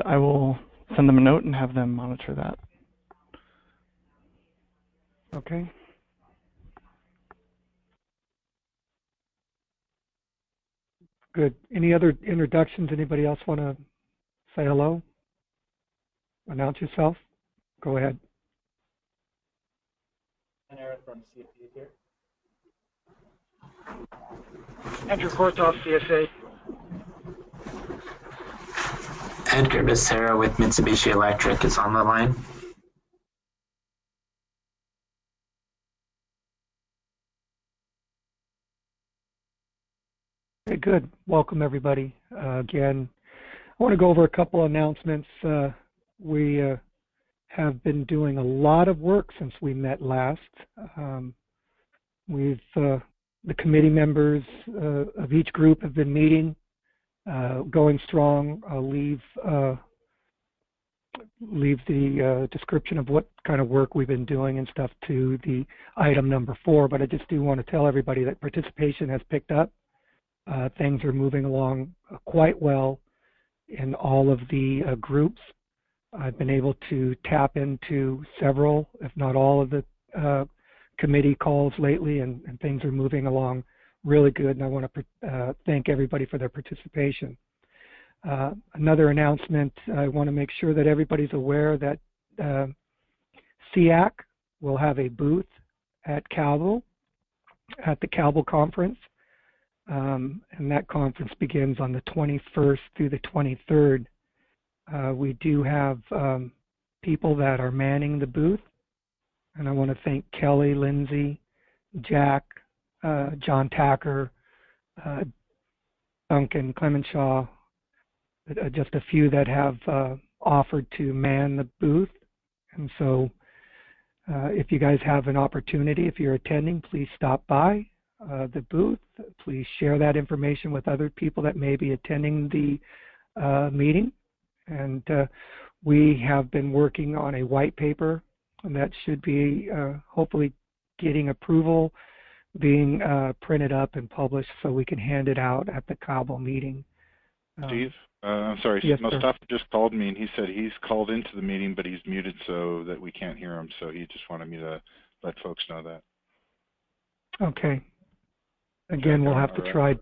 I will send them a note and have them monitor that. Okay. Good. Any other introductions? Anybody else want to say hello? Announce yourself. Go ahead. Aaron from CFA here. Andrew Kortoff, CSA. Edgar Becerra with Mitsubishi Electric is on the line. Okay, good. Welcome, everybody. Again, I want to go over a couple announcements. We have been doing a lot of work since we met last. The committee members of each group have been meeting, going strong. I'll leave the description of what kind of work we've been doing and stuff to the item number 4, but I just do want to tell everybody that participation has picked up. Things are moving along quite well in all of the groups. I've been able to tap into several, if not all, of the committee calls lately, and things are moving along really good, and I want to thank everybody for their participation. Another announcement, I want to make sure that everybody's aware that SEAC will have a booth at Calvo, at the Calvo conference, and that conference begins on the 21st through the 23rd. We do have people that are manning the booth, and I want to thank Kelly, Lindsay, Jack, John Tacker, Duncan Clemenshaw, just a few that have offered to man the booth. And so if you guys have an opportunity, if you're attending, please stop by the booth. Please share that information with other people that may be attending the meeting. And we have been working on a white paper that should be hopefully getting approval, being printed up and published so we can hand it out at the Cabo meeting. Steve, I'm sorry, yes, Mustafa just called me and he said he's called into the meeting, but he's muted so that we can't hear him. So he just wanted me to let folks know that. Okay. Again, we'll have to try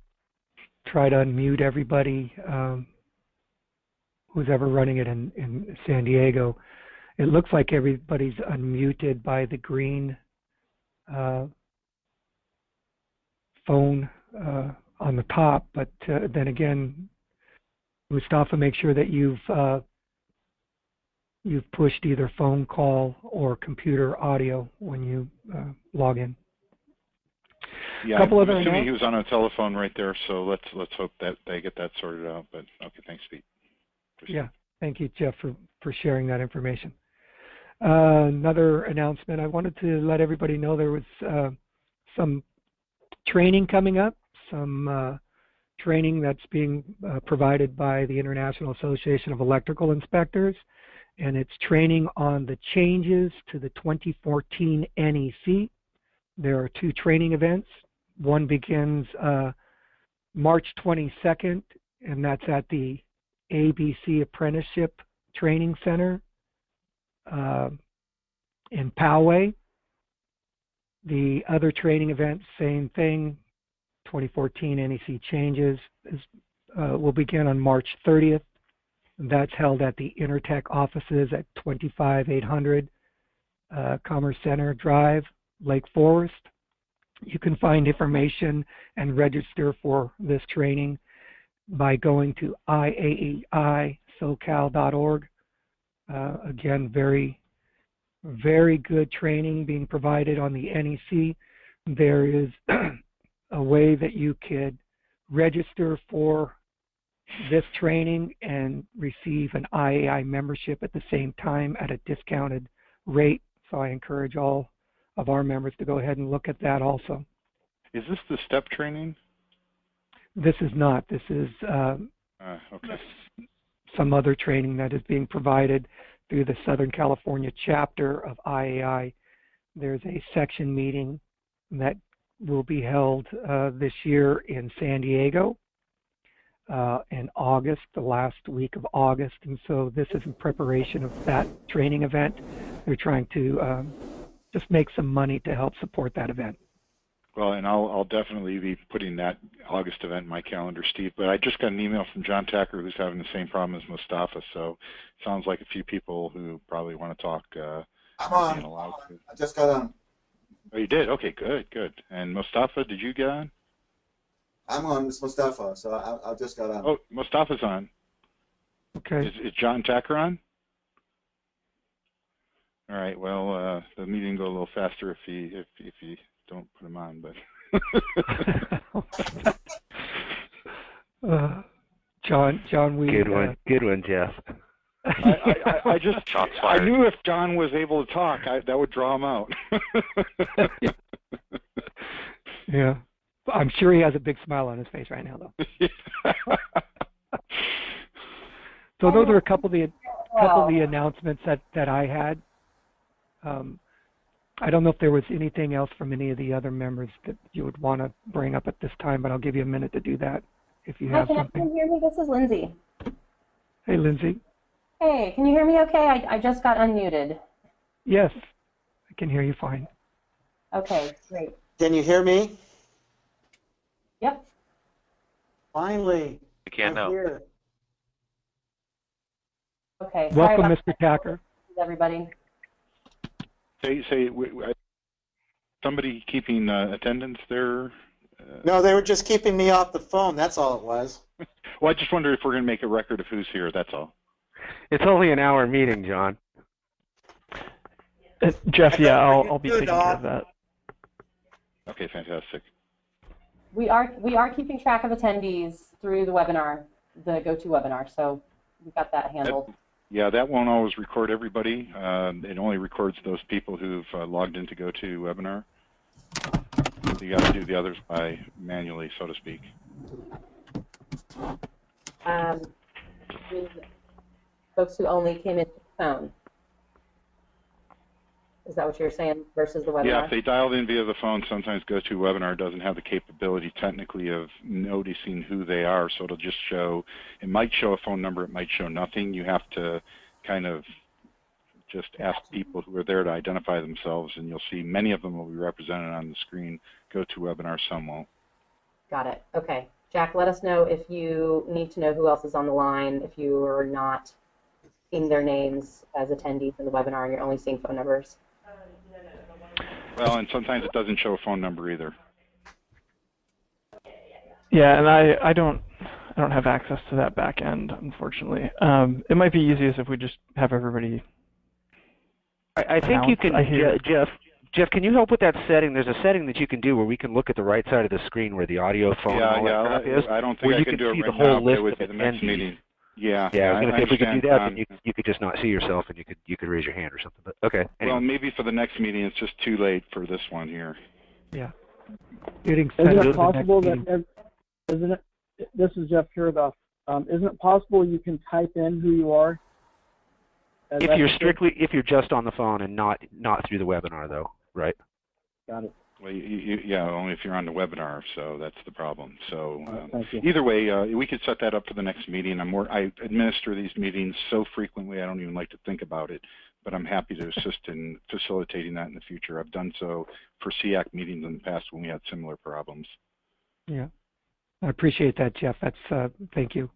to unmute everybody who's ever running it in San Diego. It looks like everybody's unmuted by the green phone on the top, but then again, Mustafa, make sure that you've pushed either phone call or computer audio when you log in. Yeah, I'm assuming he was on a telephone right there, so let's hope that they get that sorted out. But okay, thanks, Pete. Yeah, thank you, Jeff, for sharing that information. Another announcement, I wanted to let everybody know there was some training coming up, some training that's being provided by the International Association of Electrical Inspectors, and it's training on the changes to the 2014 NEC. There are 2 training events. One begins March 22nd, and that's at the ABC Apprenticeship Training Center in Poway. The other training event, same thing, 2014 NEC changes, will begin on March 30th. That's held at the Intertech offices at 25800 Commerce Center Drive, Lake Forest. You can find information and register for this training by going to IAEISocal.org. Again, very, very good training being provided on the NEC. There is a way that you could register for this training and receive an IAI membership at the same time at a discounted rate. So I encourage all of our members to go ahead and look at that also. Is this the STEP training? This is not. This is okay. Some other training that is being provided through the Southern California chapter of IAI. There's a section meeting that will be held this year in San Diego. in August, the last week of August, and so this is in preparation of that training event. They're trying to just make some money to help support that event. Well, and I'll definitely be putting that August event in my calendar, Steve. But I just got an email from John Tacker, who's having the same problem as Mustafa. So it sounds like a few people who probably want to talk. I'm on. I just got on. Oh, you did? Okay, good, good. And Mustafa, did you get on? I'm on. It's Mustafa, so I just got on. Oh, Mustafa's on. Okay. Is John Tacker on? All right. Well, the meeting will go a little faster if you don't put him on, but. John, we. Good one, Jeff. I knew if John was able to talk, that would draw him out. Yeah, I'm sure he has a big smile on his face right now, though. So those are a couple of the announcements that I had. I don't know if there was anything else from any of the other members that you would want to bring up at this time, but I'll give you a minute to do that if you have something. Can you hear me? This is Lindsay. Hey, Lindsay. Hey, can you hear me okay? I just got unmuted. Yes, I can hear you fine. Okay, great. Can you hear me? Yep. Finally. I can't know. Here. Okay. Welcome, Mr. Tacker. Everybody. Say, somebody keeping attendance there? No, they were just keeping me off the phone. That's all it was. Well, I just wonder if we're going to make a record of who's here. That's all. It's only an hour meeting, John. Jeff, yeah, I'll be taking care of that. Okay, fantastic. We are keeping track of attendees through the webinar, the GoToWebinar, so we've got that handled. Yeah, that won't always record everybody. It only records those people who've logged into GoToWebinar. You got to do the others by manually, so to speak. Folks who only came in the phone. Is that what you're saying versus the webinar? Yeah, if they dialed in via the phone, sometimes GoToWebinar doesn't have the capability technically of noticing who they are, so it'll just show, it might show a phone number, it might show nothing. You have to kind of just ask people who are there to identify themselves, and you'll see many of them will be represented on the screen. GoToWebinar, some won't. Got it. Okay. Jack, let us know if you need to know who else is on the line, if you are not seeing their names as attendees in the webinar and you're only seeing phone numbers. Well, and sometimes it doesn't show a phone number either. Yeah, and I don't have access to that back end, unfortunately. It might be easiest if we just have everybody. I think you can, Jeff, can you help with that setting? There's a setting that you can do where we can look at the right side of the screen where the audio phone and all that crap is. I don't think I can do it right now, but it would be the next meeting. Yeah, I was going to say if we could do that, then you could just not see yourself and you could raise your hand or something. But okay. Anyway. Well, maybe for the next meeting, it's just too late for this one here. Yeah. Isn't it possible that? Isn't it? This is Jeff Kirdoff. Isn't it possible you can type in who you are? If you're just on the phone and not through the webinar, though, right? Got it. Well, yeah, only if you're on the webinar, so that's the problem. So thank you. Either way, we could set that up for the next meeting. I administer these meetings so frequently I don't even like to think about it, but I'm happy to assist in facilitating that in the future. I've done so for SEAC meetings in the past when we had similar problems. Yeah, I appreciate that, Jeff. That's thank you.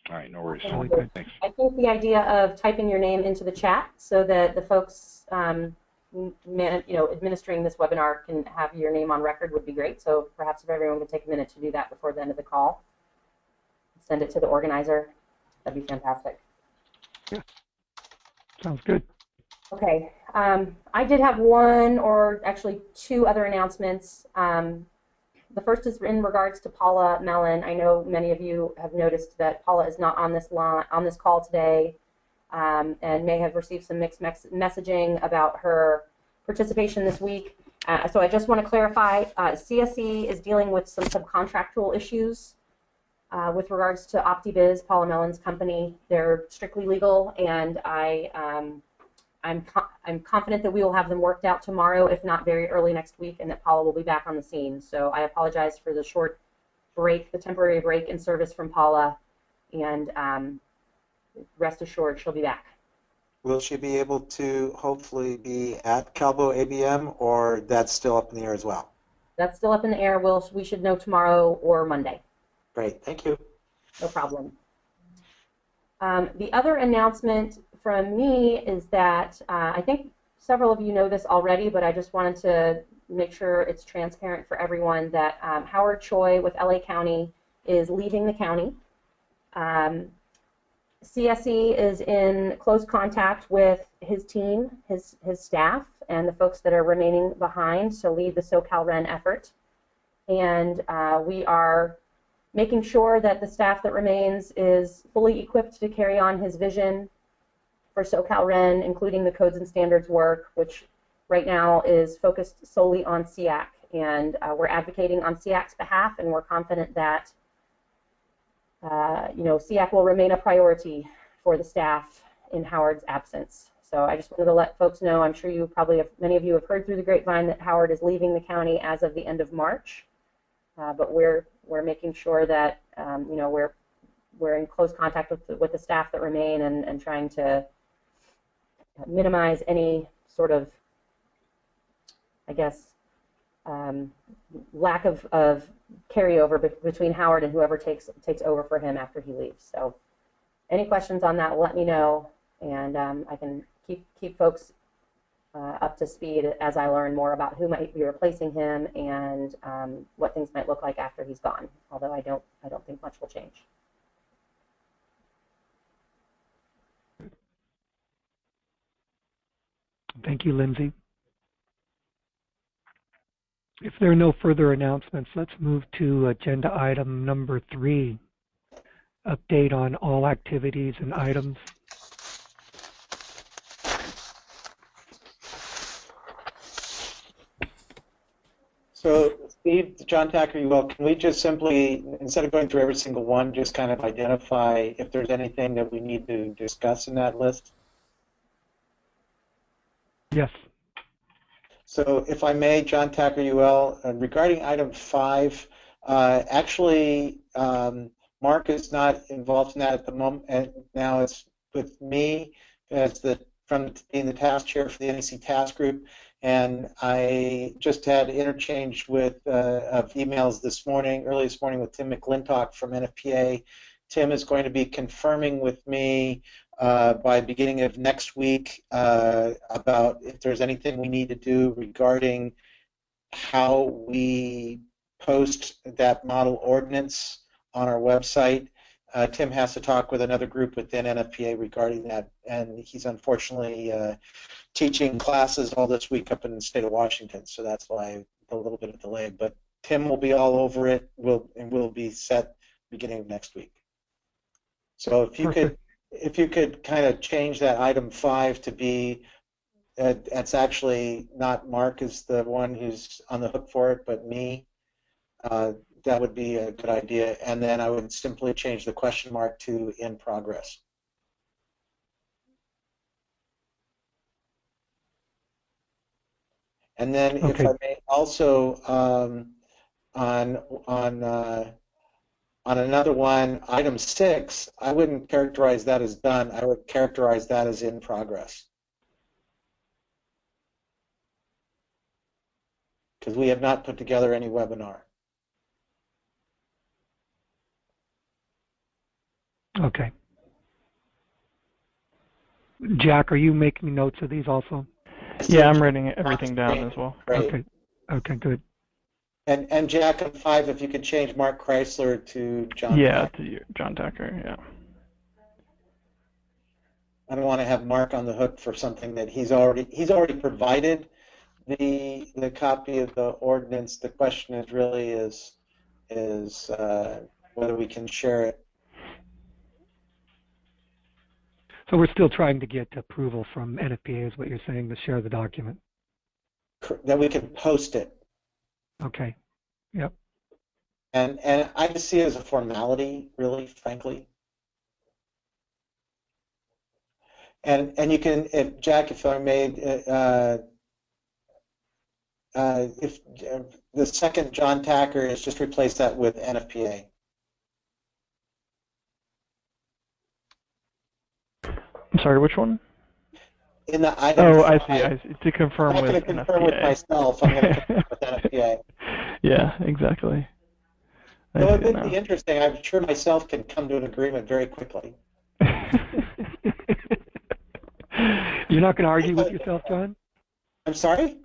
All right, no worries. Really good. Thanks. I think the idea of typing your name into the chat so that the folks administering this webinar can have your name on record would be great. So perhaps if everyone could take a minute to do that before the end of the call, send it to the organizer, that'd be fantastic. Yeah, sounds good. Okay, I did have one or actually two other announcements. The first is in regards to Paula Mellon. I know many of you have noticed that Paula is not on this call today. And may have received some mixed messaging about her participation this week. So I just want to clarify, CSE is dealing with some subcontractual issues with regards to OptiBiz, Paula Mellon's company. They're strictly legal, and I'm confident that we will have them worked out tomorrow, if not very early next week, and that Paula will be back on the scene. So I apologize for the short break, the temporary break in service from Paula, and rest assured she'll be back. Will she be able to hopefully be at Calvo ABM, or that's still up in the air as well? That's still up in the air. We should know tomorrow or Monday. Great, thank you. No problem. The other announcement from me is that I think several of you know this already, but I just wanted to make sure it's transparent for everyone that Howard Choi with LA County is leaving the county. CSE is in close contact with his team, his staff, and the folks that are remaining behind to lead the SoCalRen effort. And we are making sure that the staff that remains is fully equipped to carry on his vision for SoCalRen, including the codes and standards work, which right now is focused solely on SEAC. And we're advocating on SEAC's behalf, and we're confident that SEAC will remain a priority for the staff in Howard's absence. So I just wanted to let folks know, I'm sure you probably have, many of you have heard through the grapevine that Howard is leaving the county as of the end of March. But we're making sure that we're in close contact with the staff that remain and trying to minimize any sort of, I guess, lack of carryover between Howard and whoever takes over for him after he leaves. So any questions on that, let me know, and I can keep folks up to speed as I learn more about who might be replacing him and what things might look like after he's gone, although I don't think much will change. Thank you, Lindsay. If there are no further announcements, let's move to agenda item number 3, update on all activities and items. So, Steve, John Tacker, can we just simply, instead of going through every single one, just kind of identify if there's anything that we need to discuss in that list? Yes. So, if I may, John Tacker, regarding item 5, actually, Mark is not involved in that at the moment, and now it's with me as being the task chair for the NEC task group. And I just had interchange of emails early this morning with Tim McClintock from NFPA. Tim is going to be confirming with me by beginning of next week about if there's anything we need to do regarding how we post that model ordinance on our website. Tim has to talk with another group within NFPA regarding that, and he's unfortunately teaching classes all this week up in the state of Washington, so that's why a little bit of delay. But Tim will be all over it, and we'll be set beginning of next week. So if you could kind of change that item 5 to be, it's actually not Mark is the one who's on the hook for it, but me. That would be a good idea, and then I would simply change the question mark to in progress. And then, if I may, also on another one, item 6, I wouldn't characterize that as done. I would characterize that as in progress, because we have not put together any webinar. Okay. Jack, are you making notes of these also? Yeah, I'm writing everything down as well. Great. Okay. Okay, good. And Jack, on 5, if you could change Mark Chrysler to John. Yeah, Tacker. to John Tacker. Yeah. I don't want to have Mark on the hook for something that he's already provided the copy of the ordinance. The question is really whether we can share it. So we're still trying to get approval from NFPA, is what you're saying, to share the document. That we can post it. Okay. Yep. And I just see it as a formality, really, frankly. And you can, Jack, if I may, if the second John Tacker is just replace that with NFPA. I'm sorry, which one? In the item Oh, five, I see. To confirm I'm not with going to confirm NFPA. with myself. I'm going to confirm with NFPA. Yeah, exactly. So it would be interesting. I'm sure myself can come to an agreement very quickly. You're not going to argue with yourself, John? I'm sorry?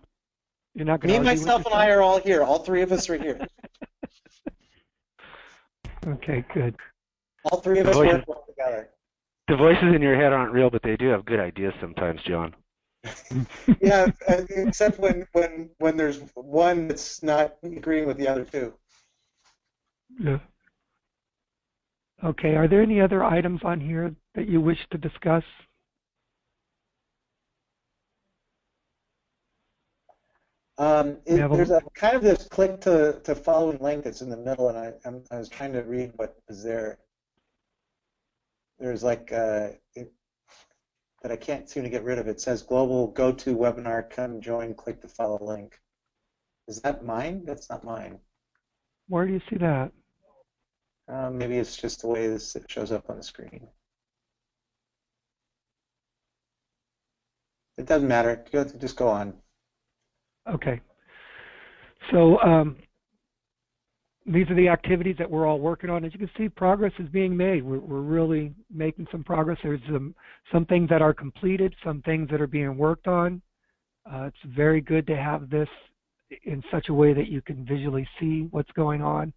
You're not going Me, to argue myself, with and I are all here. All three of us are here. Okay, good. All three of us work well together. The voices in your head aren't real, but they do have good ideas sometimes, John. Yeah, except when there's one that's not agreeing with the other two. Yeah. Okay, are there any other items on here that you wish to discuss? There's a kind of this click to following link that's in the middle, and I was trying to read what is there. There's like, but I can't seem to get rid of it. It says global go-to webinar, come join, click to follow link. Is that mine? That's not mine. Where do you see that? Maybe it's just the way it shows up on the screen. It doesn't matter. Just go on. Okay. So these are the activities that we're all working on. As you can see, progress is being made. We're really making some progress. There's some things that are completed, some things that are being worked on. It's very good to have this in such a way that you can visually see what's going on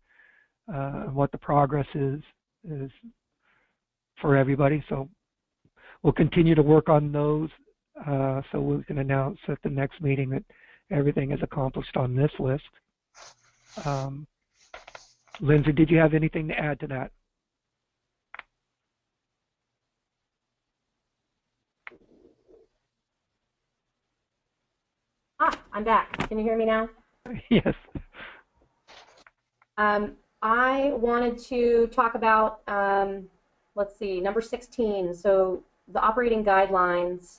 and what the progress is for everybody. So we'll continue to work on those so we can announce at the next meeting that everything is accomplished on this list. Lindsay, did you have anything to add to that? I'm back. Can you hear me now? Yes. I wanted to talk about, let's see, number 16. So the operating guidelines.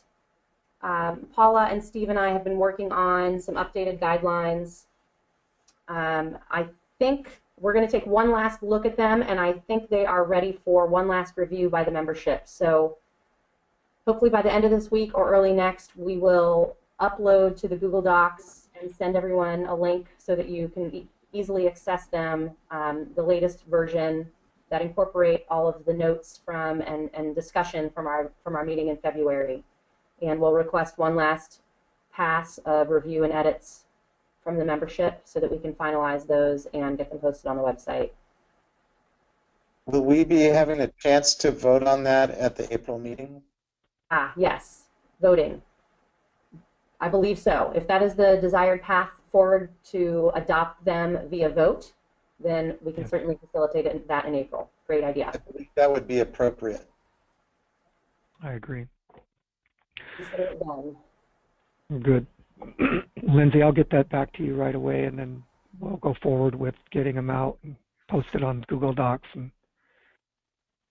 Paula and Steve and I have been working on some updated guidelines. I think we're going to take one last look at them, and I think they are ready for one last review by the membership. So hopefully by the end of this week or early next, we will upload to the Google Docs and send everyone a link so that you can easily access them, the latest version that incorporate all of the notes from and discussion from our meeting in February. And we'll request one last pass of review and edits from the membership so that we can finalize those and get them posted on the website. Will we be having a chance to vote on that at the April meeting? Yes, voting. I believe so. If that is the desired path forward to adopt them via vote, then we can certainly facilitate that in April. Great idea. I believe that would be appropriate. I agree. Consider it done. Good. Lindsay, I'll get that back to you right away, and then we'll go forward with getting them out and posted on Google Docs, and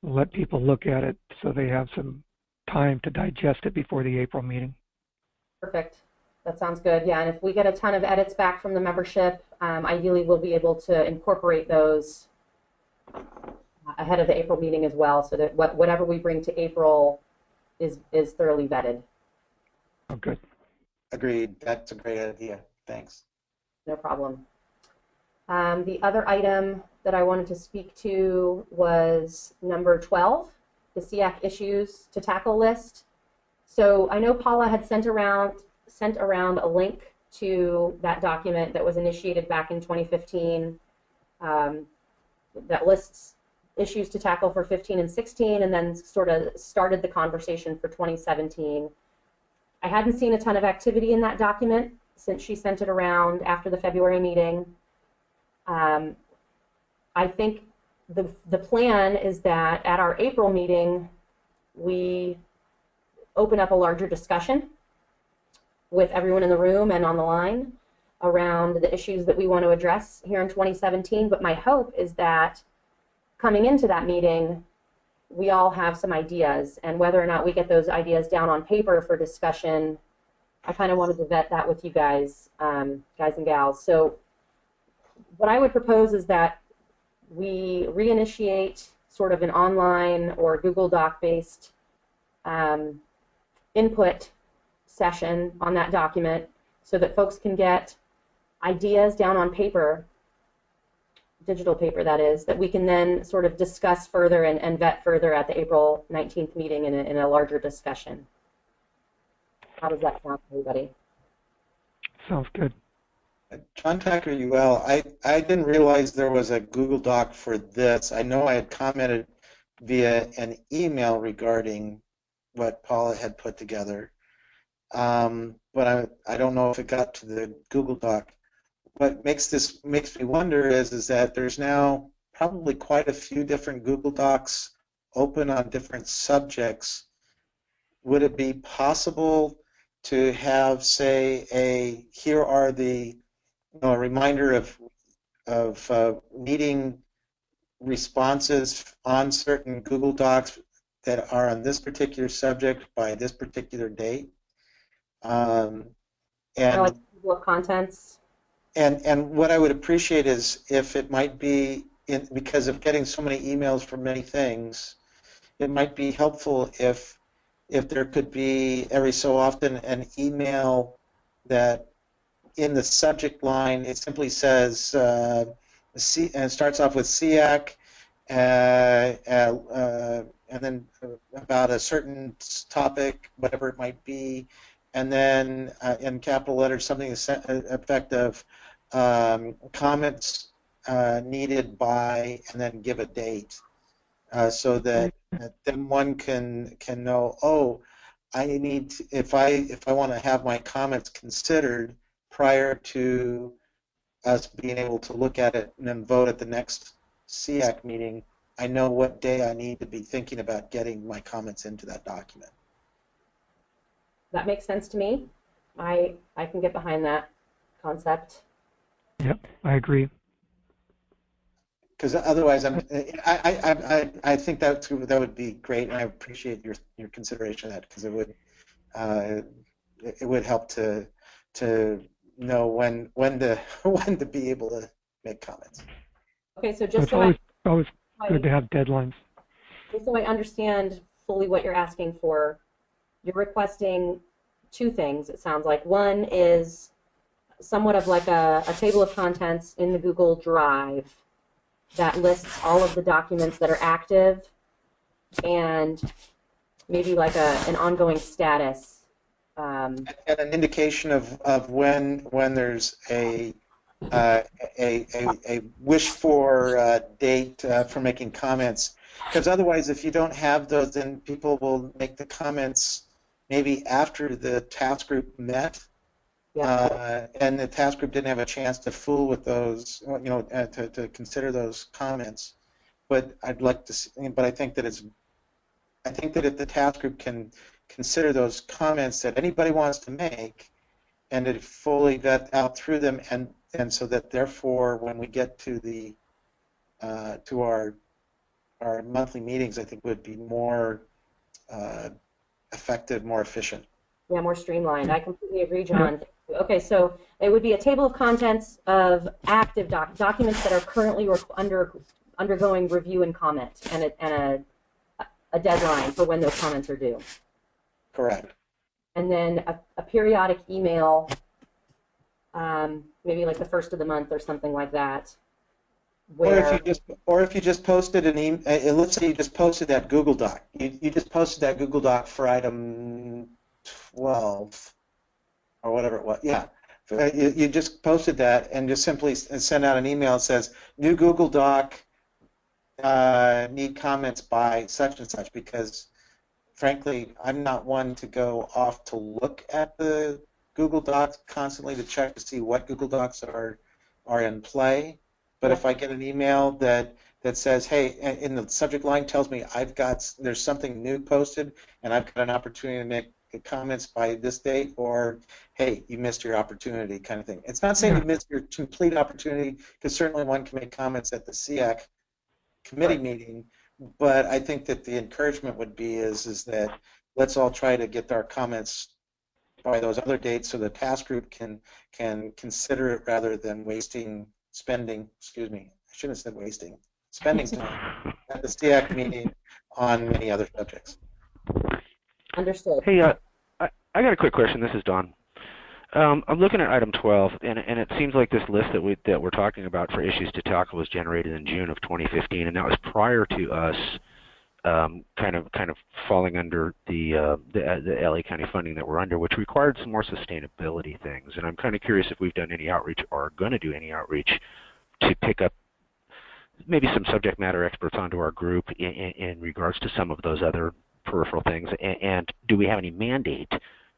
we'll let people look at it so they have some time to digest it before the April meeting. Perfect. That sounds good. Yeah, and if we get a ton of edits back from the membership, ideally we'll be able to incorporate those ahead of the April meeting as well, so that whatever we bring to April is thoroughly vetted. Oh, good. Agreed. That's a great idea. Thanks. No problem. The other item that I wanted to speak to was number 12, the SEAC issues to tackle list. So I know Paula had sent around a link to that document that was initiated back in 2015 that lists issues to tackle for 15 and 16, and then sort of started the conversation for 2017. I hadn't seen a ton of activity in that document since she sent it around after the February meeting. I think the plan is that at our April meeting, we open up a larger discussion with everyone in the room and on the line around the issues that we want to address here in 2017. But my hope is that coming into that meeting, we all have some ideas, and whether or not we get those ideas down on paper for discussion I kind of wanted to vet that with you guys, guys and gals. So what I would propose is that we reinitiate sort of an online or Google Doc-based input session on that document so that folks can get ideas down on paper, digital paper that is, that we can then sort of discuss further and vet further at the April 19th meeting in a larger discussion. How does that sound to everybody? Sounds good. John Tacker, I didn't realize there was a Google Doc for this. I know I had commented via an email regarding what Paula had put together, but I don't know if it got to the Google Doc. What makes me wonder is that there's now probably quite a few different Google Docs open on different subjects. Would it be possible to have, say, here are the a reminder of needing responses on certain Google Docs that are on this particular subject by this particular date, and like table of contents. And what I would appreciate is if it might be because of getting so many emails for many things, it might be helpful if there could be every so often an email that in the subject line it simply says and it starts off with SEAC and then about a certain topic, whatever it might be, and then in capital letters something effective comments needed by, and then give a date so that then one can know, oh, I need to, if I want to have my comments considered prior to us being able to look at it and then vote at the next SEAC meeting, I know what day I need to be thinking about getting my comments into that document. That makes sense to me. I can get behind that concept. Yep, I agree. Because otherwise, I think that would be great, and I appreciate your consideration of that, because it would help to know when to be able to make comments. Okay, so just it's always good to have deadlines. Just so I understand fully what you're asking for, you're requesting two things, it sounds like. One is somewhat of like a table of contents in the Google Drive that lists all of the documents that are active and maybe like an ongoing status. And an indication of when there's a wish for date for making comments. Because otherwise, if you don't have those, then people will make the comments maybe after the task group met. Yeah. And the task group didn't have a chance to fool with those, to consider those comments. But I'd like to see, but I think that if the task group can consider those comments that anybody wants to make, and to fully vet out through them, and so that therefore when we get to the to our monthly meetings, I think would be more effective, more efficient. Yeah, more streamlined. I completely agree, John. Okay, so it would be a table of contents of active documents that are currently undergoing review and comment, and a deadline for when those comments are due. Correct. And then a periodic email, maybe like the first of the month or something like that. Or if you just posted an email, let's say you just posted that Google Doc. You just posted that Google Doc for item 12 or whatever it was. Yeah, you just posted that and just simply send out an email that says new Google Doc, need comments by such and such, because frankly I'm not one to go off to look at the Google Docs constantly to check to see what Google Docs are in play. But if I get an email that says, hey, in the subject line tells me there's something new posted and I've got an opportunity to make comments by this date, or hey, you missed your opportunity, kind of thing. It's not saying you missed your complete opportunity, because certainly one can make comments at the SEAC committee meeting, but I think that the encouragement would be is that let's all try to get our comments by those other dates so the task group can consider it rather than spending time at the SEAC meeting on many other subjects. Understood. Hey, I got a quick question. This is Don. I'm looking at item 12, and it seems like this list that we're talking about for issues to tackle was generated in June of 2015, and that was prior to us kind of falling under the LA County funding that we're under, which required some more sustainability things. And I'm kind of curious if we've done any outreach or are going to do any outreach to pick up maybe some subject matter experts onto our group in regards to some of those other peripheral things. And do we have any mandate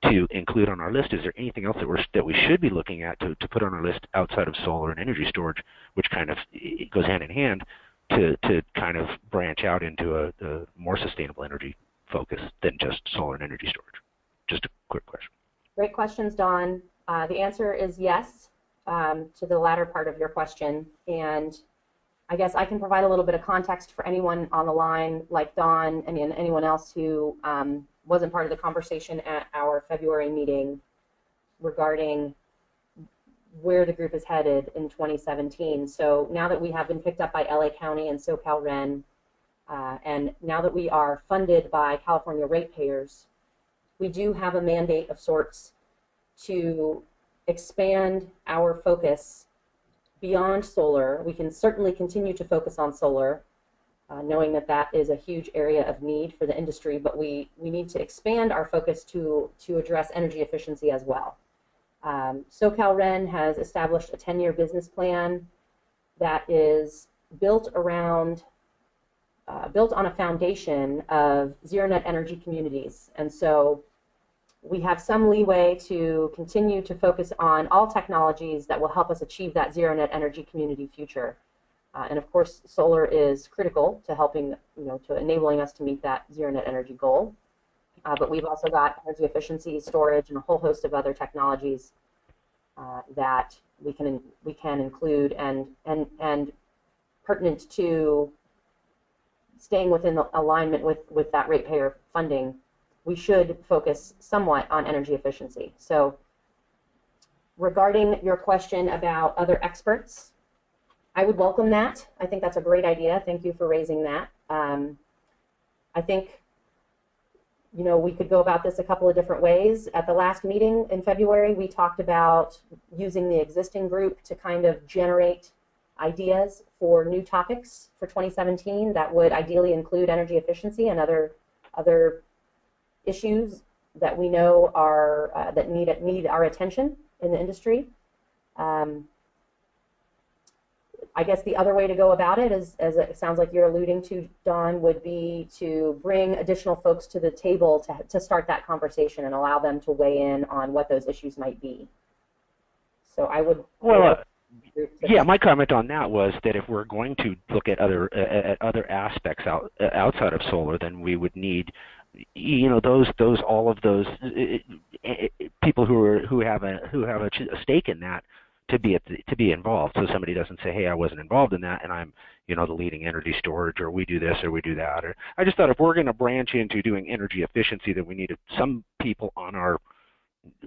to include on our list? Is there anything else that we should be looking at to put on our list outside of solar and energy storage, which kind of goes hand in hand to kind of branch out into a more sustainable energy focus than just solar and energy storage? Just a quick question. Great questions, Don. The answer is yes to the latter part of your question, and I guess I can provide a little bit of context for anyone on the line, like Don and anyone else who wasn't part of the conversation at our February meeting regarding where the group is headed in 2017. So now that we have been picked up by LA County and SoCalRen, and now that we are funded by California ratepayers, we do have a mandate of sorts to expand our focus beyond solar. We can certainly continue to focus on solar, knowing that that is a huge area of need for the industry, but we need to expand our focus to address energy efficiency as well. SoCalRen has established a 10-year business plan that is built on a foundation of zero net energy communities, and so we have some leeway to continue to focus on all technologies that will help us achieve that zero net energy community future. And of course, solar is critical to helping, to enabling us to meet that zero net energy goal. But we've also got energy efficiency, storage, and a whole host of other technologies that we can include and pertinent to staying within the alignment with that ratepayer funding. We should focus somewhat on energy efficiency. So regarding your question about other experts, I would welcome that. I think that's a great idea. Thank you for raising that. I think, we could go about this a couple of different ways. At the last meeting in February, we talked about using the existing group to kind of generate ideas for new topics for 2017 that would ideally include energy efficiency and other issues that we know are that need our attention in the industry. I guess the other way to go about it, as it sounds like you're alluding to, Don, would be to bring additional folks to the table to start that conversation and allow them to weigh in on what those issues might be. So I would. Yeah, my comment on that was that if we're going to look at other aspects outside of solar, then we would need, all of those people who have a stake in that to be involved. So somebody doesn't say, hey, I wasn't involved in that, and I'm the leading energy storage, or we do this or we do that. Or I just thought if we're going to branch into doing energy efficiency, that we need some people on our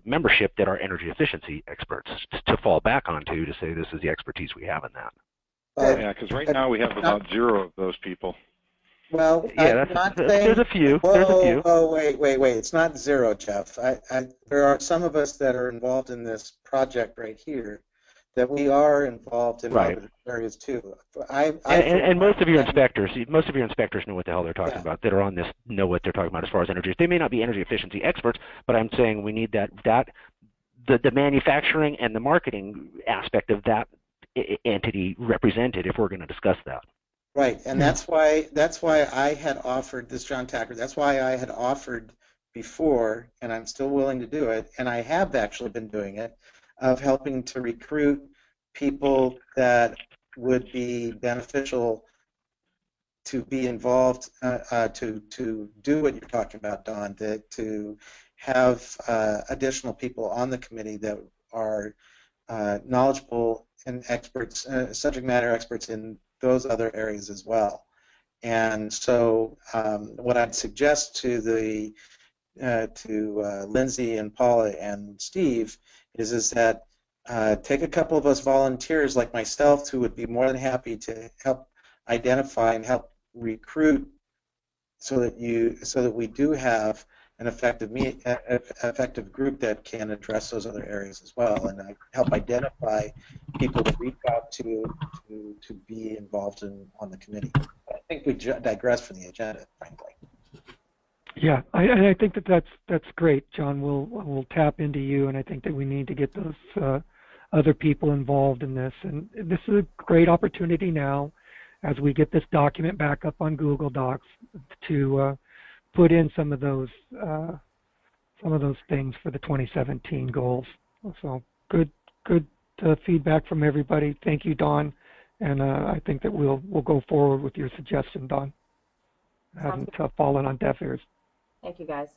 membership that are energy efficiency experts to fall back onto to say this is the expertise we have in that. Yeah, because right now we have about 0 of those people. Well, yeah, there's a few. There's a few. Oh, wait. It's not 0, Jeff. There are some of us that are involved in this project right here that we are involved in other areas too. And most of your inspectors know what the hell they're talking about. That are on this know what they're talking about as far as energy. They may not be energy efficiency experts, but I'm saying we need the manufacturing and the marketing aspect of that entity represented if we're going to discuss that. Right, and that's why I had offered this, John Tacker. That's why I had offered before, and I'm still willing to do it, and I have actually been doing it, of helping to recruit people that would be beneficial to be involved, to do what you're talking about, Don, to have additional people on the committee that are knowledgeable and experts, subject matter experts in those other areas as well. And so what I'd suggest to the Lindsay and Paula and Steve is that take a couple of us volunteers like myself who would be more than happy to help identify and help recruit so that we do have an effective group that can address those other areas as well, and help identify people to reach out to be involved on the committee. I think we digress from the agenda, frankly. Yeah, I think that's great, John. We'll tap into you, and I think that we need to get those other people involved in this. And this is a great opportunity now, as we get this document back up on Google Docs, to put in some of those things for the 2017 goals. So good feedback from everybody. Thank you, Don, and I think that we'll go forward with your suggestion, Don. Hasn't fallen on deaf ears. Thank you, guys.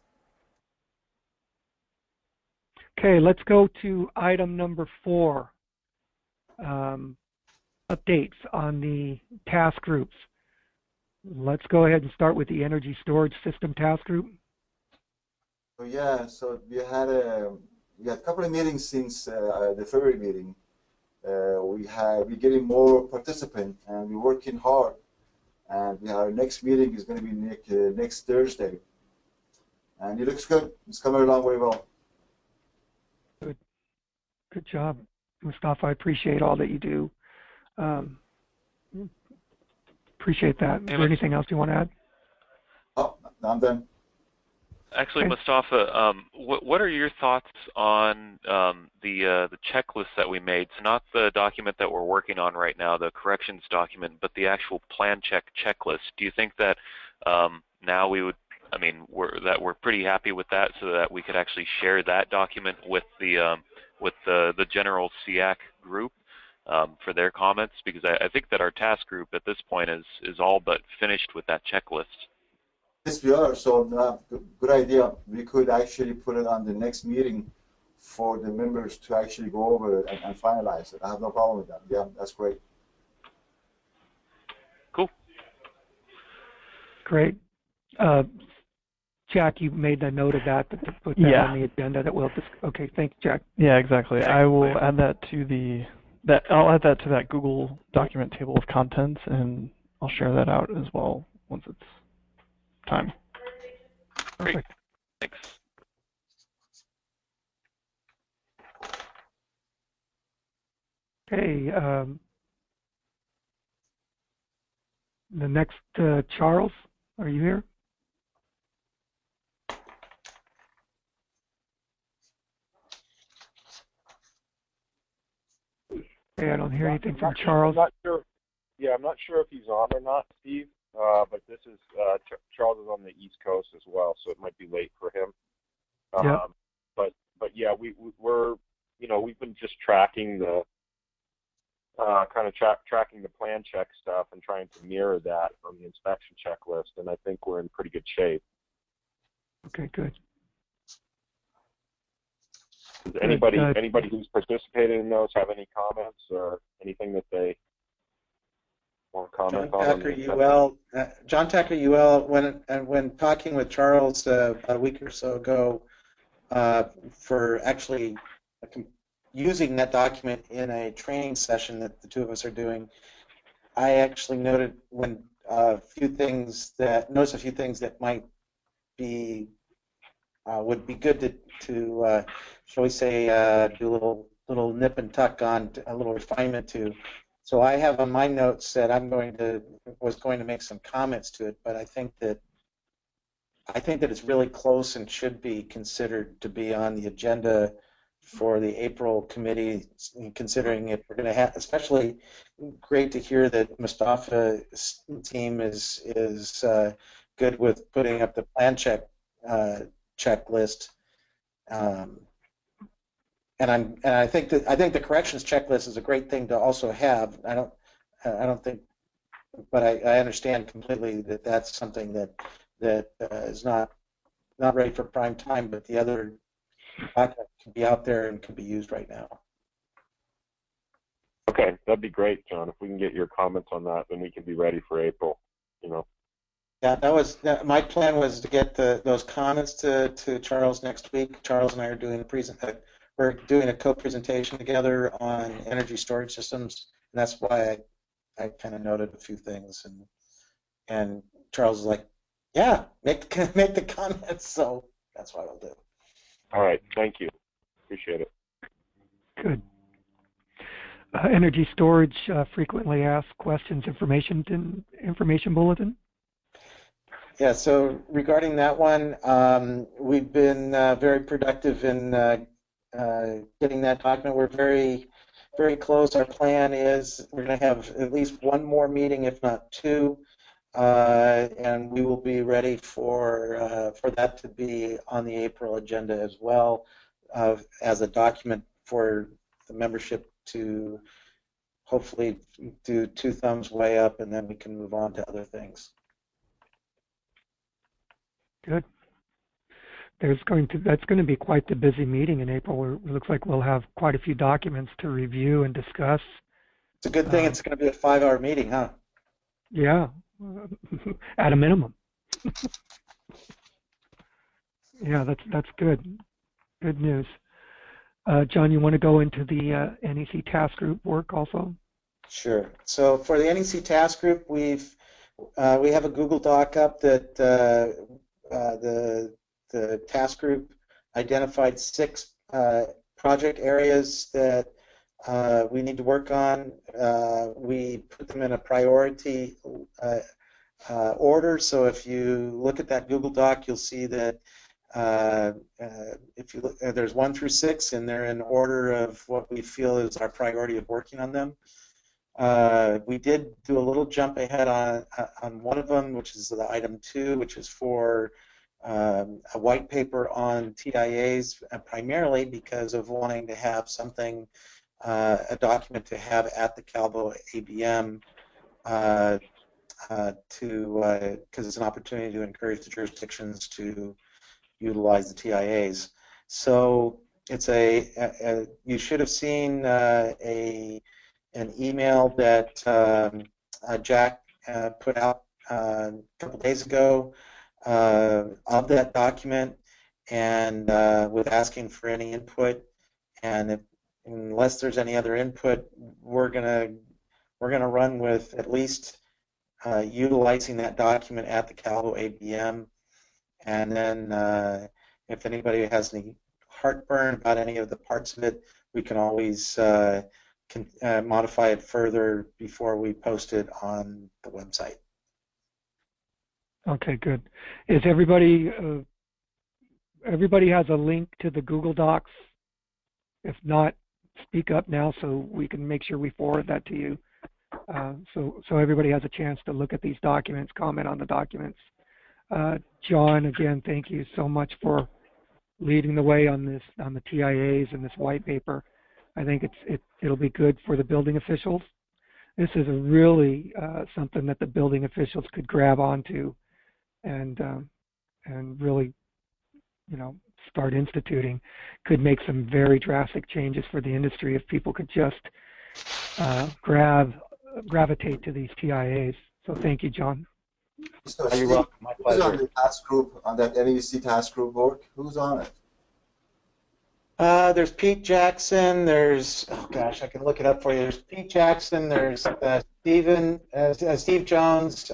Okay, let's go to item number 4. Updates on the task groups. Let's go ahead and start with the energy storage system task group. So yeah, so we had a couple of meetings since the February meeting. We're getting more participants, and we're working hard. And our next meeting is going to be next Thursday. And it looks good. It's coming along very well. Good job, Mustafa. I appreciate all that you do. Appreciate that. Is there anything else you want to add? Oh, I'm done. Actually, Mustafa, what are your thoughts on the checklist that we made? So not the document that we're working on right now, the corrections document, but the actual plan checklist. Do you think that now we would, we're pretty happy with that, so that we could actually share that document with the general SEAC group for their comments? Because I think that our task group at this point is all but finished with that checklist. Yes, we are. So good idea. We could actually put it on the next meeting for the members to actually go over it and finalize it. I have no problem with that. Yeah, that's great. Cool. Great. Jack, you made a note of that, to put that on the agenda that we'll discuss. Okay, thanks, Jack. Yeah, exactly. I will add that to I'll add that to that Google document table of contents, and I'll share that out as well once it's time. Great. Thanks. Okay. The next, Charles, are you here? Okay, I don't hear anything from Charles. I'm not sure. Yeah, I'm not sure if he's on or not, Steve. But this is Charles is on the East Coast as well, so it might be late for him. Yeah. But yeah, we're we've been just tracking the tracking the plan check stuff and trying to mirror that on the inspection checklist, and I think we're in pretty good shape. Okay, good. Does anybody who's participated in those have any comments or anything that they want to comment on? John Tucker, UL, when talking with Charles a week or so ago for actually using that document in a training session that the two of us are doing, I actually noted a few things that might be would be good to shall we say, do a little nip and tuck on, a little refinement to. So I have on my notes that was going to make some comments to it, but I think that it's really close and should be considered to be on the agenda for the April committee, considering if we're going to have, especially great to hear that Mustafa's team is good with putting up the plan checklist. And I think the corrections checklist is a great thing to also have. I don't think, but I understand completely that that's something that is not ready for prime time, but the other document can be out there and can be used right now. Okay, that'd be great, John. If we can get your comments on that, then we can be ready for April. Yeah, my plan was to get those comments to Charles next week. Charles and I are doing we're doing a co-presentation together on energy storage systems, and that's why I kind of noted a few things, and Charles is like, yeah, make the comments, so that's what I'll do. All right, thank you. Appreciate it. Good. Energy storage, frequently asked questions, information bulletin. Yeah, so regarding that one, we've been very productive in getting that document. We're very, very close. Our plan is we're going to have at least one more meeting, if not two, and we will be ready for that to be on the April agenda as well, as a document for the membership to hopefully do 2 thumbs way up, and then we can move on to other things. Good. That's going to be quite the busy meeting in April. It looks like we'll have quite a few documents to review and discuss. It's a good thing it's going to be a 5-hour meeting, huh? Yeah, at a minimum. Yeah, that's good. Good news. John, you want to go into the NEC task group work also? Sure. So for the NEC task group, we have a Google Doc up that the task group identified 6 project areas that we need to work on. We put them in a priority order. So if you look at that Google Doc, you'll see that if you look, there's 1 through 6, and they're in order of what we feel is our priority of working on them. We did do a little jump ahead on one of them, which is the item 2, which is for a white paper on TIAs, primarily because of wanting to have something, a document to have at the Calvo ABM, because it's an opportunity to encourage the jurisdictions to utilize the TIAs. So it's you should have seen an email that Jack put out a couple days ago of that document, and with asking for any input. And unless there's any other input, we're gonna run with at least utilizing that document at the Calvo ABM. And then if anybody has any heartburn about any of the parts of it, we can always modify it further before we post it on the website. Okay, good. Is everybody has a link to the Google Docs? If not, speak up now so we can make sure we forward that to you. So everybody has a chance to look at these documents, comment on the documents. John, again, thank you so much for leading the way on this, on the TIAs and this white paper. I think it'll be good for the building officials. This is really something that the building officials could grab onto and really, start instituting. Could make some very drastic changes for the industry if people could just gravitate to these TIAs. So thank you, John. So you're welcome. My pleasure. Who's on the task group, on that NEC task group work? Who's on it? There's Pete Jackson. There's, oh gosh, I can look it up for you. There's Pete Jackson. There's Steve Jones.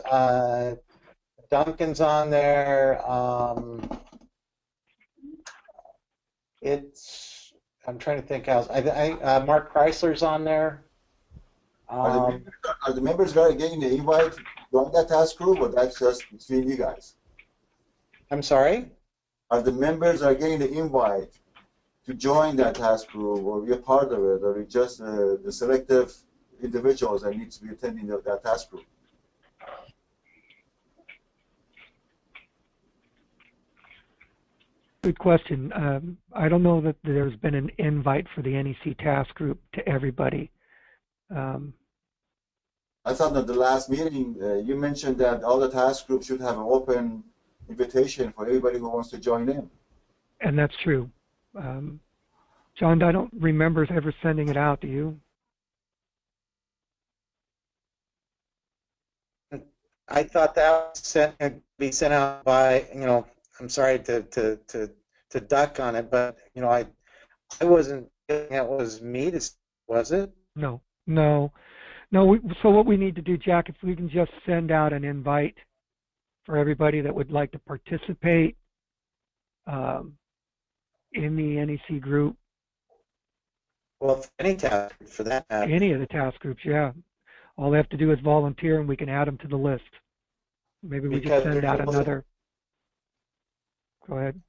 Duncan's on there. I'm trying to think else. Mark Chrysler's on there. Are the members getting the invite to join that task group, or that's just between you guys? I'm sorry? Are the members getting the invite to join that task group or be a part of it, or just the selective individuals that need to be attending that task group? Good question. I don't know that there's been an invite for the NEC task group to everybody. I thought at the last meeting you mentioned that all the task groups should have an open invitation for everybody who wants to join in. And that's true. John, I don't remember ever sending it out. Do you? I thought that was be sent out by, I'm sorry to duck on it, but, I wasn't feeling it was me to, was it? No. So what we need to do, Jack, if we can just send out an invite for everybody that would like to participate in the NEC group. Well, any task for that matter. Any of the task groups, yeah. All they have to do is volunteer, and we can add them to the list. Maybe we just send out another. Go ahead.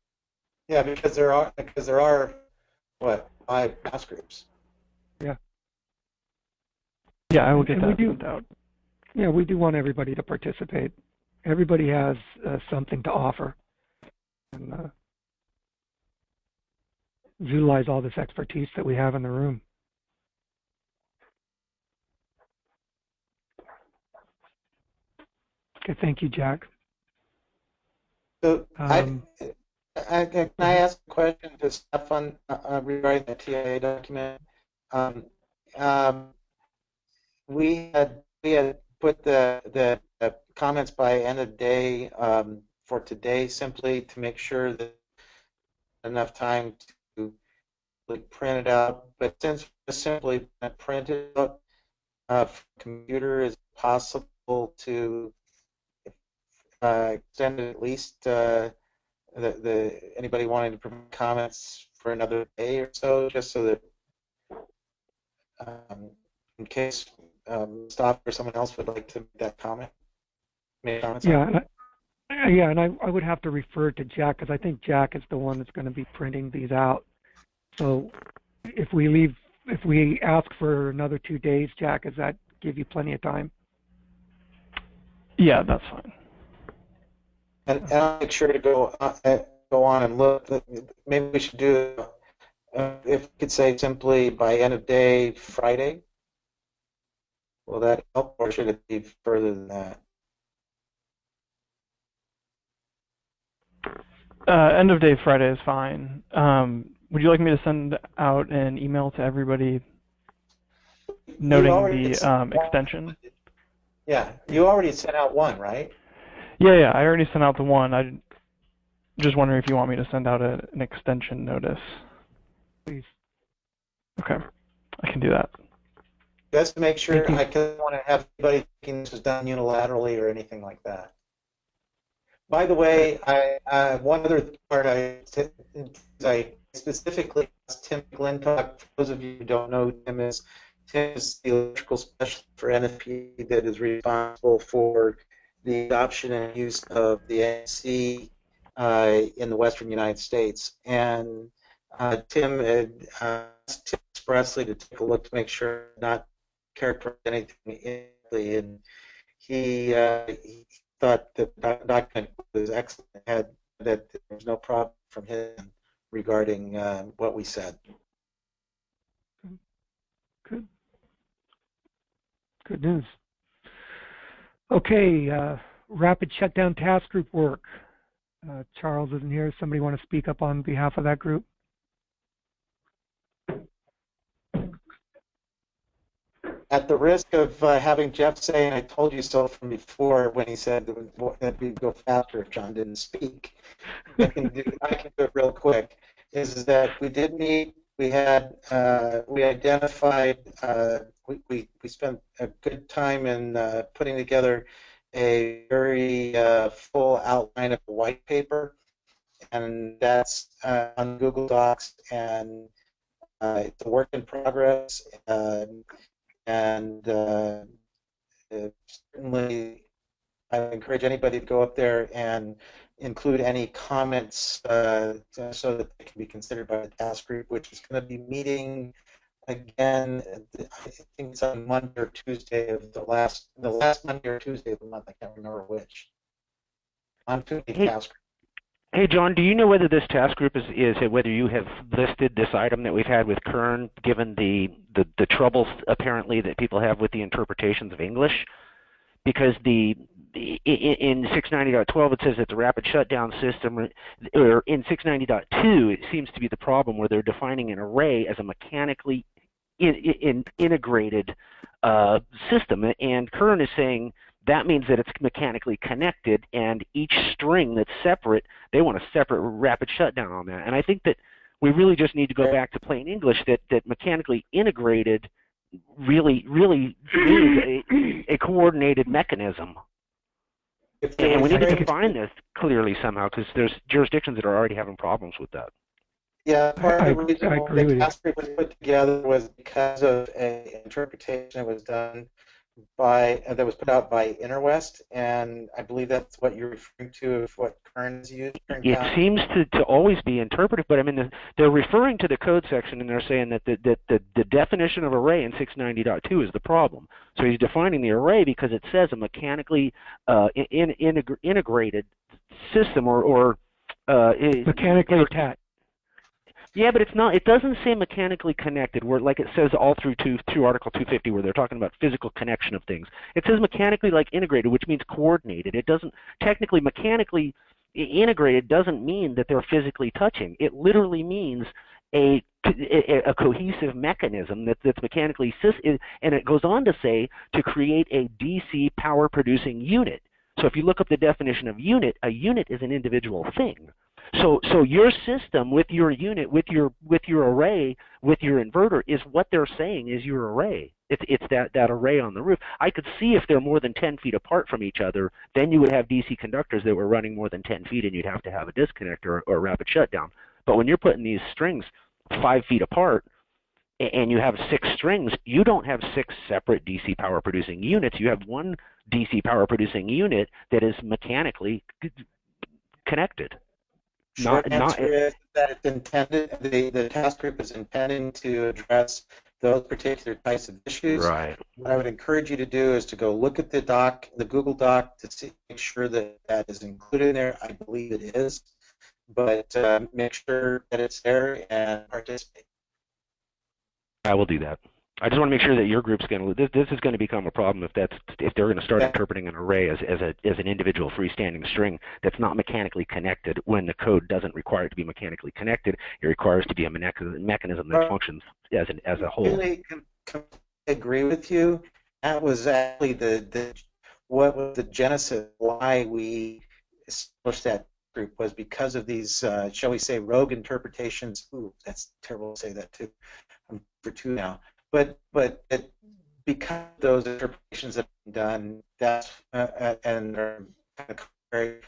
Yeah, because there are what, 5 task groups. Yeah. Yeah, I will get that sent out. Yeah, we do want everybody to participate. Everybody has something to offer, and utilize all this expertise that we have in the room. Okay, thank you, Jack. So can I ask a question to Stefan regarding the TIA document? We had put the comments by end of day for today, simply to make sure that enough time to print it out. But since we simply print it out for computer, is it possible to extend it at least anybody wanting to provide comments for another day or so, just so that in case Mustafa or someone else would like to make that comment? Yeah, and I would have to refer to Jack, because I think Jack is the one that's going to be printing these out. So if we ask for another 2 days, Jack, does that give you plenty of time? Yeah, that's fine. And I'll make sure to go on and look. Maybe we should do, if we could say simply by end of day Friday. Will that help, or should it be further than that? End of day Friday is fine. Would you like me to send out an email to everybody noting the extension? Yeah, you already sent out one, right? Yeah, I already sent out the one. I'm just wondering if you want me to send out an extension notice. Please. Okay, I can do that. Just to make sure, I don't want to have anybody thinking this was done unilaterally or anything like that. By the way, one other part I specifically asked Tim Glencock. For those of you who don't know, Tim is the electrical specialist for NFP that is responsible for the adoption and use of the NEC in the Western United States. And Tim had asked Tim expressly to take a look to make sure not characterize anything incorrectly, and he thought that the document was excellent, that there was no problem from him regarding what we said. Good news. Okay, rapid shutdown task group work. Charles isn't here. Somebody want to speak up on behalf of that group? At the risk of having Jeff say, "I told you so" from before, when he said that we'd go faster if John didn't speak, I can do it real quick. Is that we did meet. We had we identified. We spent a good time in putting together a very full outline of the white paper, and that's on Google Docs, and it's a work in progress. And certainly, I encourage anybody to go up there and include any comments so that they can be considered by the task group, which is going to be meeting again. I think it's on Monday or Tuesday of the last Monday or Tuesday of the month. I can't remember which. On Tuesday task group. Hey, John, do you know whether this task group is whether you have listed this item that we've had with Kern, given the troubles apparently that people have with the interpretations of English? Because in 690.12 it says it's a rapid shutdown system, or in 690.2 it seems to be the problem where they're defining an array as a mechanically integrated system, and Kern is saying that means that it's mechanically connected, and each string that's separate, they want a separate rapid shutdown on that. And I think that we really just need to go back to plain English, that mechanically integrated really means a coordinated mechanism. And we need to define this clearly somehow, because there's jurisdictions that are already having problems with that. Yeah, part of the reason the task group was put together was because of an interpretation that was done that was put out by Interwest, and I believe that's what you're referring to of what Kern is used. It seems to always be interpretive, but I mean they're referring to the code section, and they're saying that the definition of array in 690.2 is the problem. So he's defining the array because it says a mechanically integrated system or mechanically attached. Yeah, but it's not. It doesn't say mechanically connected, where like it says all through Article 250, where they're talking about physical connection of things. It says mechanically like integrated, which means coordinated. It doesn't technically mechanically integrated doesn't mean that they're physically touching. It literally means a cohesive mechanism that's mechanically and it goes on to say to create a DC power producing unit. So if you look up the definition of unit, a unit is an individual thing. So your system with your unit, with your array, with your inverter is what they're saying is your array. It's that array on the roof. I could see if they're more than 10 feet apart from each other, then you would have DC conductors that were running more than 10 feet, and you'd have to have a disconnect or a rapid shutdown. But when you're putting these strings 5 feet apart, and you have 6 strings, you don't have 6 separate DC power producing units. You have one DC power producing unit that is mechanically connected. Short answer is that it's intended, the task group is intending to address those particular types of issues. Right. What I would encourage you to do is to go look at the Google Doc to make sure that that is included in there. I believe it is, but make sure that it's there and participate. I will do that. I just want to make sure that your group's going to. This is going to become a problem if they're going to start interpreting an array as an individual freestanding string that's not mechanically connected. When the code doesn't require it to be mechanically connected, it requires to be a mechanism that functions as a whole. I completely agree with you. That was actually what was the genesis why we established that group, was because of these, shall we say, rogue interpretations. Ooh, that's terrible to say that too. I'm for 2 now. But because those interpretations have been done, that's and are kind of contrary,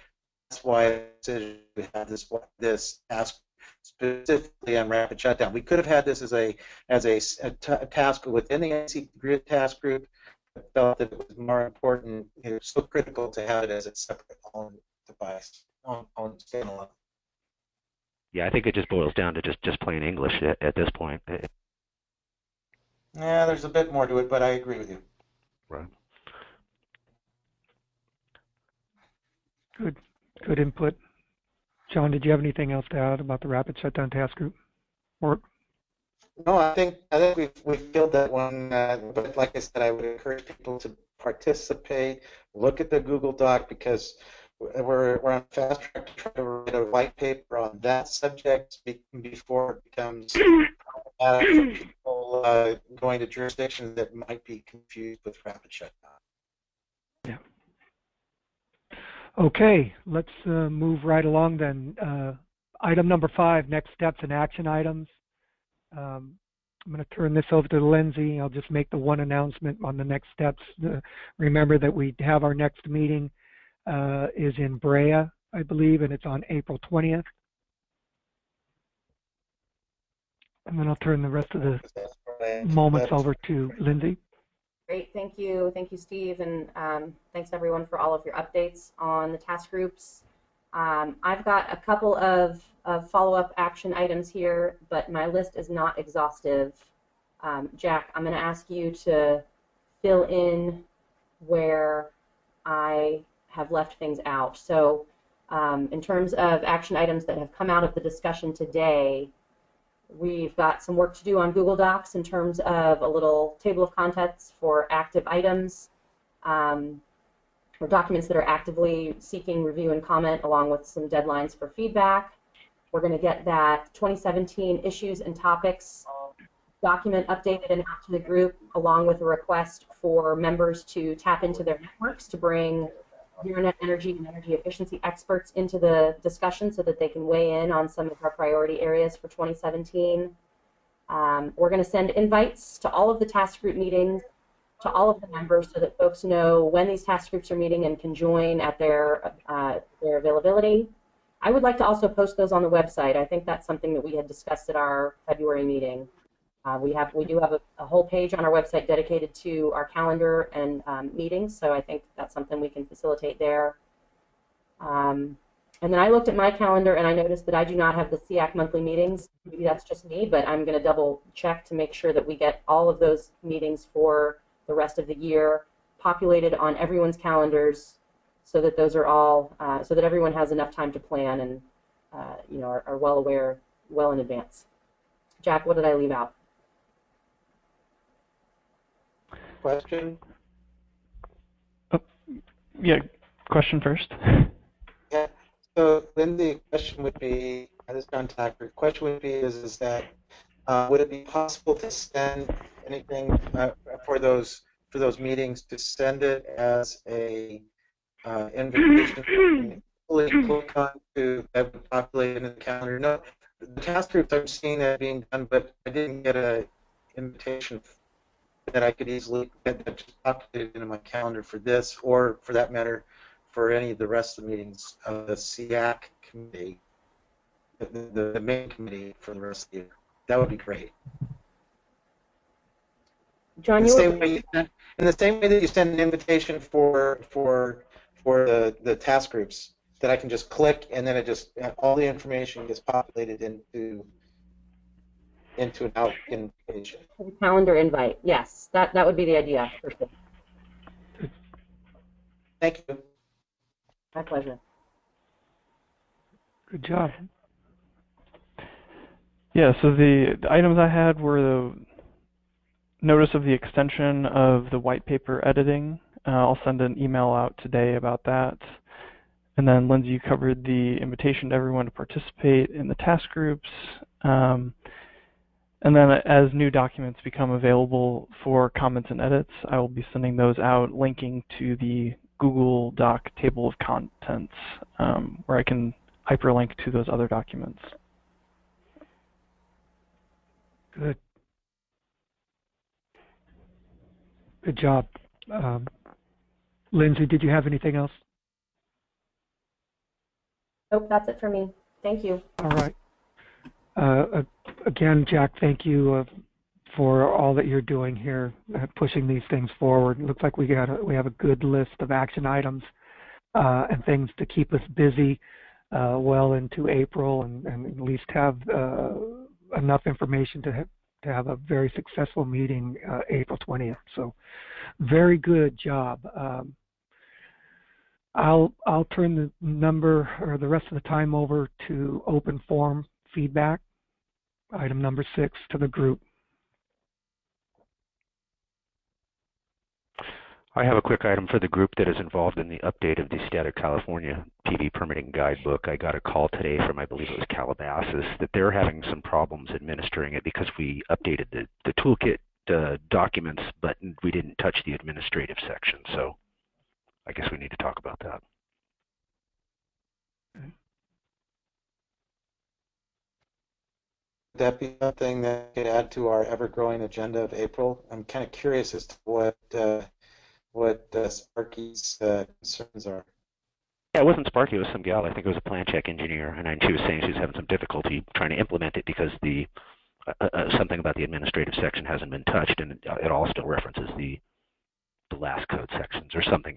that's why we have this task specifically on rapid shutdown. We could have had this as a task within the SEAC grid task group, but felt that it was more important, so critical to have it as a separate own device on standalone. Yeah, I think it just boils down to just plain English at this point. Yeah, there's a bit more to it, but I agree with you. Right. Good input. John, did you have anything else to add about the rapid shutdown task group? Or no, I think we filled that one. But like I said, I would encourage people to participate. Look at the Google Doc, because we're on fast track to try to write a white paper on that subject before it becomes problematic for people going to jurisdictions that might be confused with rapid shutdown. Yeah. Okay, let's move right along then. Item number 5, next steps and action items. I'm going to turn this over to Lindsay. I'll just make the one announcement on the next steps. Remember that we have our next meeting is in Brea, I believe, and it's on April 20th. And then I'll turn the rest of the moments over to Lindsay. Great, thank you, Steve, and thanks everyone for all of your updates on the task groups. I've got a couple of follow-up action items here, but my list is not exhaustive. Jack, I'm going to ask you to fill in where I have left things out. So in terms of action items that have come out of the discussion today, we've got some work to do on Google Docs in terms of a little table of contents for active items or documents that are actively seeking review and comment, along with some deadlines for feedback. We're going to get that 2017 issues and topics document updated and out to the group, along with a request for members to tap into their networks to bring zero net energy and energy efficiency experts into the discussion so that they can weigh in on some of our priority areas for 2017. We're going to send invites to all of the task group meetings to all of the members so that folks know when these task groups are meeting and can join at their availability. I would like to also post those on the website. I think that's something that we had discussed at our February meeting. We do have a whole page on our website dedicated to our calendar and meetings, so I think that's something we can facilitate there. And then I looked at my calendar and I noticed that I do not have the SEAC monthly meetings. Maybe that's just me, but I'm going to double check to make sure that we get all of those meetings for the rest of the year populated on everyone's calendars so that those are all, so that everyone has enough time to plan and you know, are well aware, well in advance. Jack, what did I leave out? Question? Oh, yeah, question first. Yeah. So then the question would be, this is John Tacker. The question would be is that would it be possible to send anything for those meetings to send it as a invitation fully click on to that would populate into the calendar? No, the task groups I'm seeing that being done, but I didn't get an invitation that I could easily get that just populated into my calendar for this, or for that matter, for any of the rest of the meetings of the SEAC committee, the main committee for the rest of the year. That would be great. John, in the same way that you send an invitation for the task groups, that I can just click and then it just all the information gets populated into an out invitation. Calendar invite, yes, that would be the idea for sure. Thank you. My pleasure. Good job. Yeah, so the items I had were the notice of the extension of the white paper editing. I'll send an email out today about that. And then Lindsay, you covered the invitation to everyone to participate in the task groups. And then as new documents become available for comments and edits, I will be sending those out, linking to the Google Doc table of contents, where I can hyperlink to those other documents. Good. Good job. Lindsay, did you have anything else? Nope, that's it for me. Thank you. All right. Again, Jack, thank you for all that you're doing here, pushing these things forward. It looks like we have a good list of action items and things to keep us busy well into April, and at least have enough information to have a very successful meeting April 20th. So, very good job. I'll turn the number or the rest of the time over to open forum feedback. Item number 6 to the group. I have a quick item for the group that is involved in the update of the State of California PV permitting guidebook. I got a call today from, I believe it was Calabasas, that they're having some problems administering it because we updated the toolkit documents, but we didn't touch the administrative section. So I guess we need to talk about that. Would that be something that could add to our ever-growing agenda of April? I'm kind of curious as to what Sparky's concerns are. Yeah, it wasn't Sparky, it was some gal. I think it was a plan check engineer, and she was saying she was having some difficulty trying to implement it because the something about the administrative section hasn't been touched, and it all still references the last code sections or something.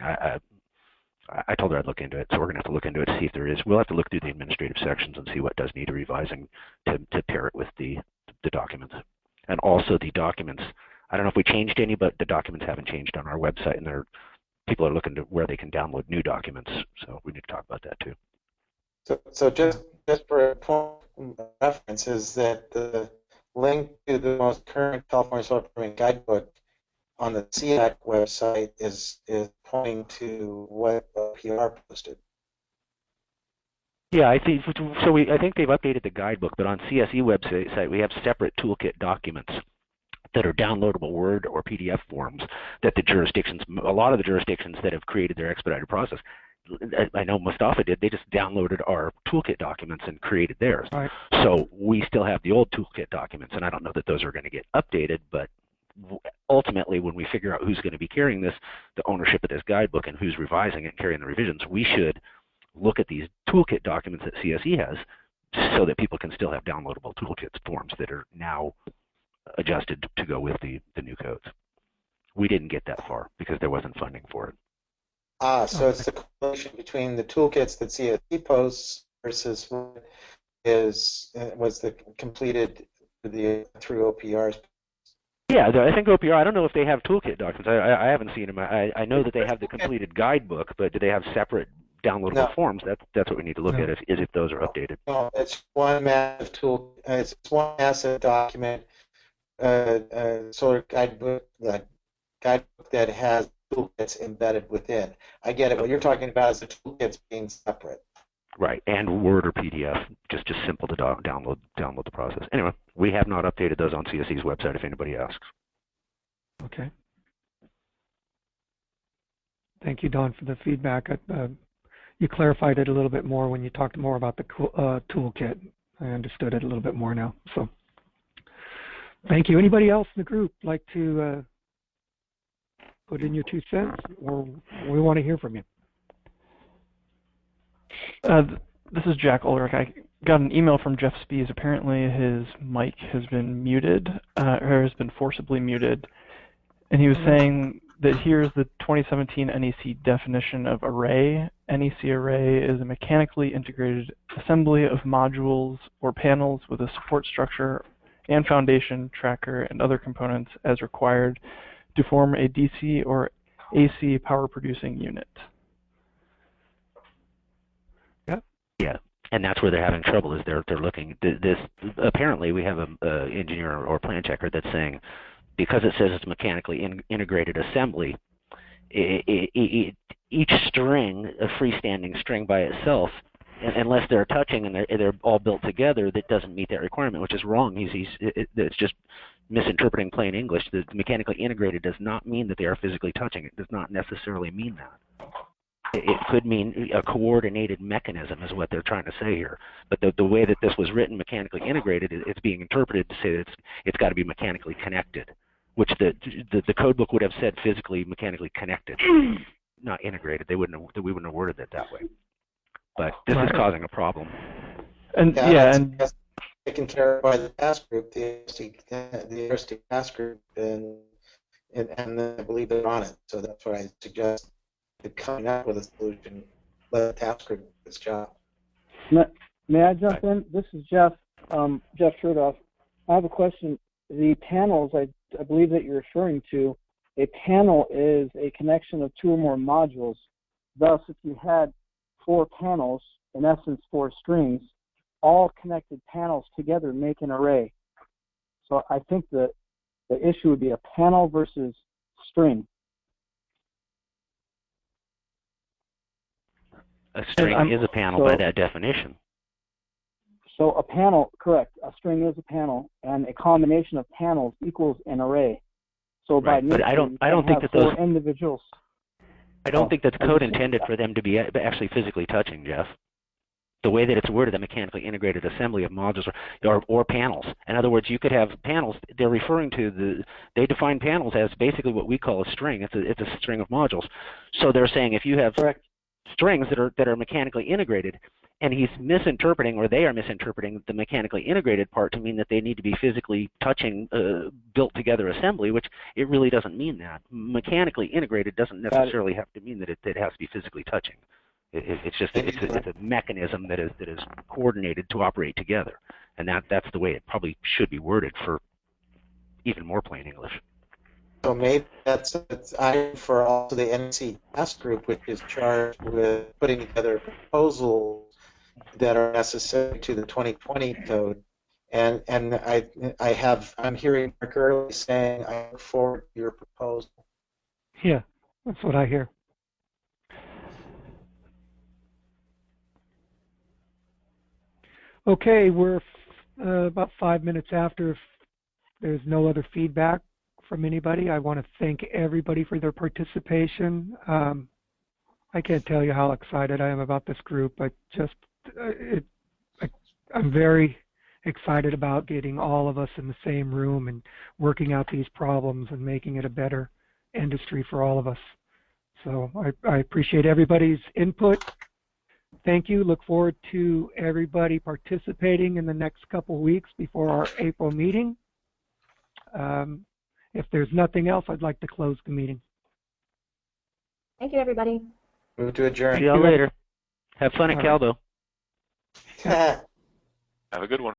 I told her I'd look into it, so we're going to have to look into it to see if there is. We'll have to look through the administrative sections and see what does need revising to pair it with the documents. And also the documents, I don't know if we changed any, but the documents haven't changed on our website, and people are looking to where they can download new documents, so we need to talk about that too. So just for a point of reference is that the link to the most current California Solar Permitting Guidebook on the SEAC website is pointing to what PR posted. Yeah, I think so. I think they've updated the guidebook, but on CSE website we have separate toolkit documents that are downloadable Word or PDF forms that the jurisdictions, a lot of the jurisdictions that have created their expedited process, I know Mustafa did, they just downloaded our toolkit documents and created theirs. Right. So we still have the old toolkit documents, and I don't know that those are going to get updated, but ultimately when we figure out who's going to be carrying this, the ownership of this guidebook and who's revising it and carrying the revisions, we should look at these toolkit documents that CSE has so that people can still have downloadable toolkits forms that are now adjusted to go with the new codes. We didn't get that far because there wasn't funding for it. So it's the correlation between the toolkits that CSE posts versus what was the completed through OPRs. Yeah, I think OPR, I don't know if they have toolkit documents. I haven't seen them. I know that they have the completed guidebook, but do they have separate downloadable forms? That's what we need to look at, is if those are updated. No, it's one massive tool. It's one massive document, sort of guidebook that has toolkits embedded within. I get it. What you're talking about is the toolkits being separate. Right, and Word or PDF, just simple to download the process. Anyway, we have not updated those on CSE's website if anybody asks. Okay. Thank you, Don, for the feedback. You clarified it a little bit more when you talked more about the toolkit. I understood it a little bit more now. So, thank you. Anybody else in the group like to put in your 2 cents, or we want to hear from you? This is Jack Ulrich. I got an email from Jeff Spees. Apparently his mic has been muted, or has been forcibly muted. And he was saying that here's the 2017 NEC definition of array. NEC array is a mechanically integrated assembly of modules or panels with a support structure and foundation, tracker, and other components as required to form a DC or AC power producing unit. Yeah, and that's where they're having trouble. Is they're looking this. Apparently, we have an engineer or plan checker that's saying because it says it's mechanically integrated assembly, each string, a freestanding string by itself, unless they're touching and they're all built together, that doesn't meet that requirement, which is wrong. It's just misinterpreting plain English. The mechanically integrated does not mean that they are physically touching. It does not necessarily mean that. It could mean a coordinated mechanism is what they're trying to say here. But the way that this was written, mechanically integrated, it's being interpreted to say that it's got to be mechanically connected, which the code book would have said physically mechanically connected, not integrated. We wouldn't have worded it that way. But this is causing a problem. And that's taken care of by the task group, the RST task group, and I believe they're on it. So that's what I suggest. Coming up with a solution, let the task group do its job. May I jump in? This is Jeff Sherdoff. I have a question. The panels, I believe that you're referring to, a panel is a connection of 2 or more modules. Thus, if you had 4 panels, in essence 4 strings, all connected panels together make an array. So I think the issue would be a panel versus string. A string is a panel by that definition. So a panel, correct, a string is a panel, and a combination of panels equals an array. So by nature, I don't think that those individuals. I don't think that's code intended for them to be actually physically touching, Jeff. The way that it's worded, a mechanically integrated assembly of modules or panels. In other words, you could have panels. They're referring to they define panels as basically what we call a string. It's a string of modules. So they're saying if you have strings that are mechanically integrated, and he's misinterpreting, or they are misinterpreting the mechanically integrated part to mean that they need to be physically touching built together assembly, which it really doesn't mean that. Mechanically integrated doesn't necessarily have to mean that it has to be physically touching. It's just it's a mechanism that is coordinated to operate together, and that's the way it probably should be worded for even more plain English. So maybe that's item for also the NEC task group, which is charged with putting together proposals that are necessary to the 2020 code. And I'm hearing Mark Early saying, I look forward to your proposal. Yeah, that's what I hear. Okay, we're about 5 minutes after. If there's no other feedback from anybody, I want to thank everybody for their participation. I can't tell you how excited I am about this group. I'm very excited about getting all of us in the same room and working out these problems and making it a better industry for all of us. So I appreciate everybody's input. Thank you. Look forward to everybody participating in the next couple of weeks before our April meeting. If there's nothing else, I'd like to close the meeting. Thank you, everybody. Move to adjourn. See y'all later. Have fun at Caldo. Have a good one.